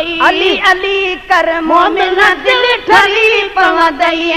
पवंदई अली अली कर मोमिन दिल ठरी पवंदई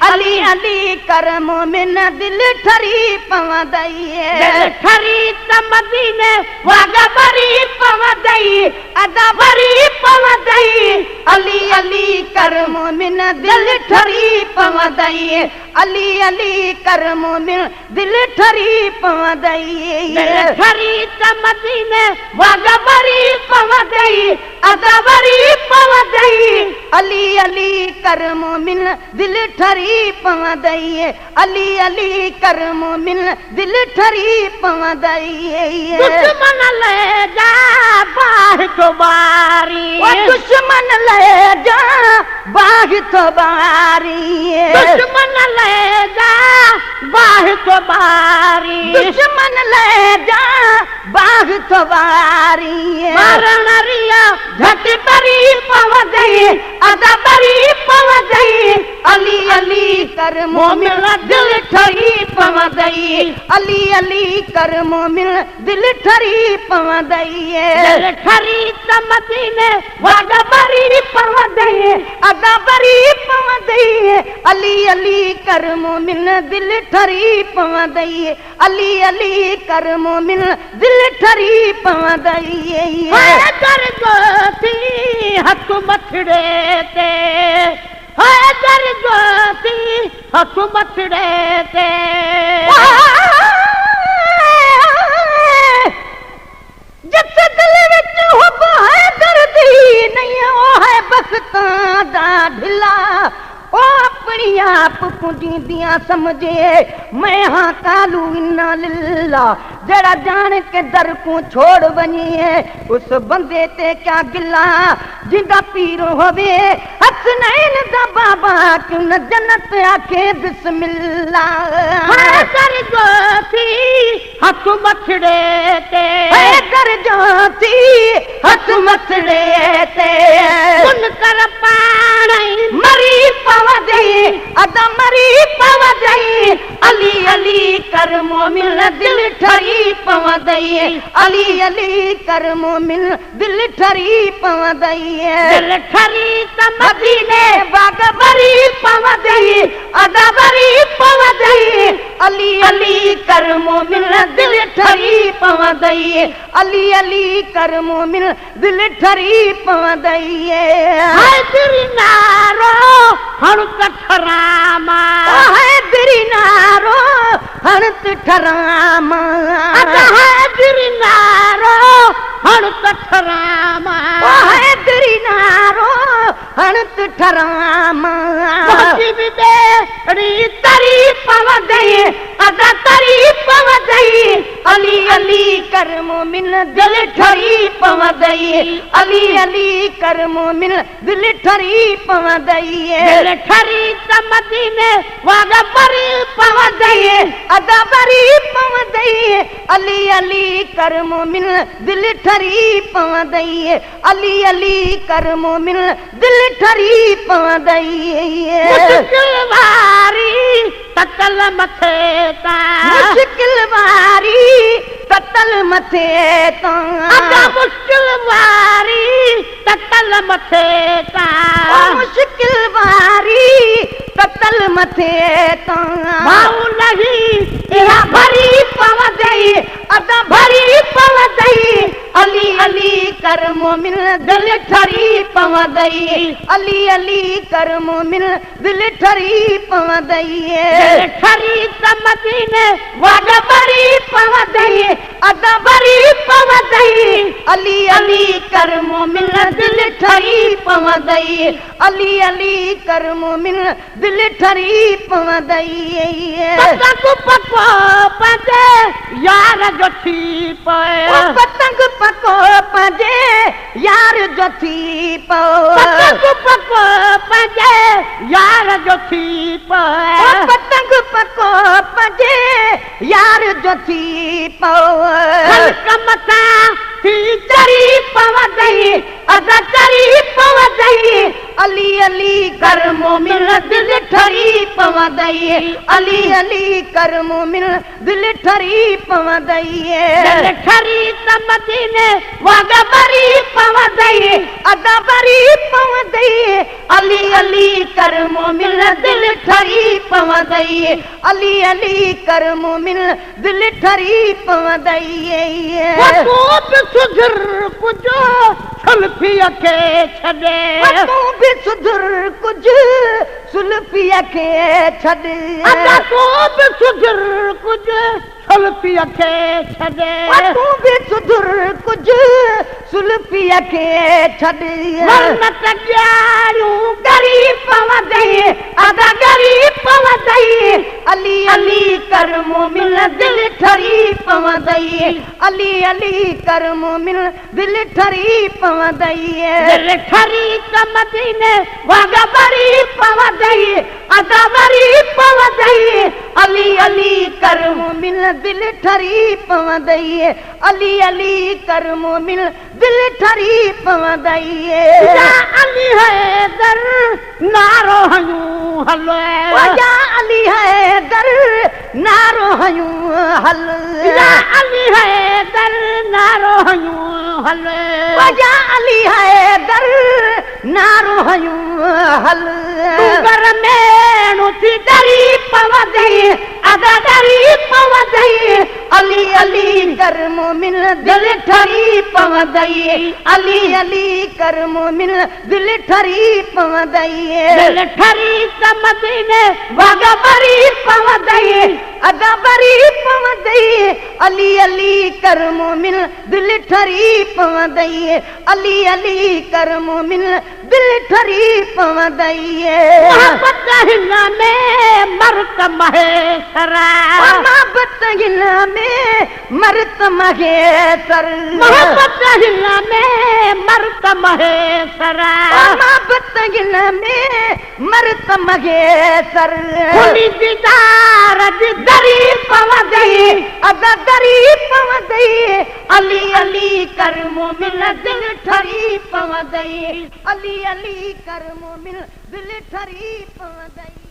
अली अली कर मोमिन दिल ठरी पवंदई दिल ठरी त मदीने वागा भरी पवंदई अदा भरी पवंदई अली अली कर मोमिन दिल ठरी पवंदई अली अली कर मोमिन दिल ठरी पवंदई दिल ठरी त मदीने वागा भरी पवंदई अदा भरी पवंदई अली अली कर मोमिन दिल ठरी पवंदई अली अली कर मोमिन दिल ठरी पवंदई दुश्मन ले जा बाह तो बारी दुश्मन ले जा बाह तो बारी दुश्मन ले जा बाह तो बारी दुश्मन ले जा बाह तो बारी मरण रिया झट परी पवंदई अदा परी पवंदई अली अली कर मोमिन दिल ठरी पवंदई अली अली कर मोमिन दिल ठरी पवंदई दिल ठरी त मदीने वागा भरी पवंदई अदा भरी पवंदई अली अली कर मोमिन दिल ठरी पवंदई अली अली कर मोमिन दिल ठरी पवंदई कर गोती हथ मथड़े ते कर गोती हथ मथड़े ते जिस दिल विच हुब है दर्दी नहीं वो है बख्तां दा ढिला ओ अपनी आप पुजींदियां समझे मैं हाँ कालू इन्ना लिल्ला जड़ा जान के दर को छोड़ बनी है उस बंदे ते क्या गिला जिंदा पीर होवे हसनैन दा बाबा क्यों न जन्नत आखे बिस्मिल्लाह कर गोती हथ मथड़े ते कर जोती हथ मथड़े ते सुन कर पाणई मरी पवंदई अदा मरी पवंदई अली अली कर मोमिन दिल ठरी पवंदई अली अली कर मोमिन दिल ठरी पवंदई दिल ठरी त मदीने बाग भरी पवंदई अदा भरी पवंदई अली अली कर मोमिन दिल ठरी पवंदई अली अली कर मोमिन दिल ठरी पवंदई हाय तेरी नारो हण ठरामा है तेरी नारो हणत ठरामा हाय तेरी नारो हण ठरामा है तेरी नारो हणत ठरामा भी बेड़ी तरी पवंदई अदा तरी पवंदई अली अली कर मोमिन दिल ठरी पवंदई अली अली कर मोमिन दिल ठरी पवंदई दिल ठरी त मदीने वागा भरी पवंदई अदा भरी पवंदई अली अली कर मोमिन दिल ठरी पवंदई अली अली कर मोमिन दिल ठरी पवंदई मुश्किल वारी ततल मथे ता मुश्किल वारी ततल मथे ता अदा मुश्किल वारी ततल मथे ता मुश्किल वारी ततल मथे ता माऊ नहीं इहा भरी पवंदई अदा भरी पवंदई अली अली कर मोमिन दिल ठरी पवंदई अली अली कर मोमिन दिल ठरी पवंदई दिल ठरी त मदीने वागा भरी पवंदई अदा भरी पवंदई अली अली कर मोमिन दिल ठरी पवंदई अली अली कर मोमिन दिल ठरी पवंदई पतंग पको पंजे यार जो थी पए पतंग पको पंजे यार जो थी पतंग पको पंजे यार जो थी पए पतंग पको पंजे यार जो थी मथा थी चरी पवंदई अदा चरी पवंदई अली अली कर मोमिन दिल ठरी पवंदई पवंदई अली अली कर मोमिन दिल ठरी पवंदई दिल ठरी त मदीने वागा बरी पवंदई अदा बरी पवंदई अली अली कर मोमिन दिल ठरी पवंदई अली अली कर मोमिन दिल ठरी पवंदई तू बि सुधर कुझु सुल्फीअ खे छॾे तू बि सुधर कुझु सुल्फीअ खे छॾ तू बि सुधर कुझु सुल्फीअ खे छॾे तू बि सुधर कुझु सुल्फीअ खे छॾ मन्नत ॼाणूं ग़रीब पवंदई अदा ग़रीब पवंदई अली अली कर मोमिन दिल ठरी पवंदई अली अली कर मोमिन दिल ठरी पवंदई दिल ठरी त मदीने वागा बरी पवंदई अदा बरी पवंदई अली अली कर मोमिन दिल ठरी पवंदई अली अली कर मोमिन दिल ठरी पवंदई या अली हैदर नारो हयूं हलो या अली हैदर नारो हयूं हल या अली हैदर नारो हयूं हलो या अली हैदर नारो हयूं हल घर में नुथी डरी पवंदई अदा डरी पवंदई अली अली कर मोमिन दिल ठरी पवंदई अली अली कर मोमिन दिल ठरी पवंदई दिल ठरी त मदीने वागा बरी पवंदई अदा बरी पवंदई अली अली कर मोमिन दिल ठरी पवंदई अली अली कर मोमिन दिल ठरी पवंदई मोहब्बत हिन में मर्द महेसरा मोहब्बत हिन में मर्द महेसर मोहब्बत हिन में मर्द महेसरा मोहब्बत हिन में मर्द महेसर खुली दीदार जी दरी पवंदई अदा दरी पवंदई अली अली कर मोमिन दिल ठरी पवंदई अली अली कर मोमिन दिल ठरी पवंदई।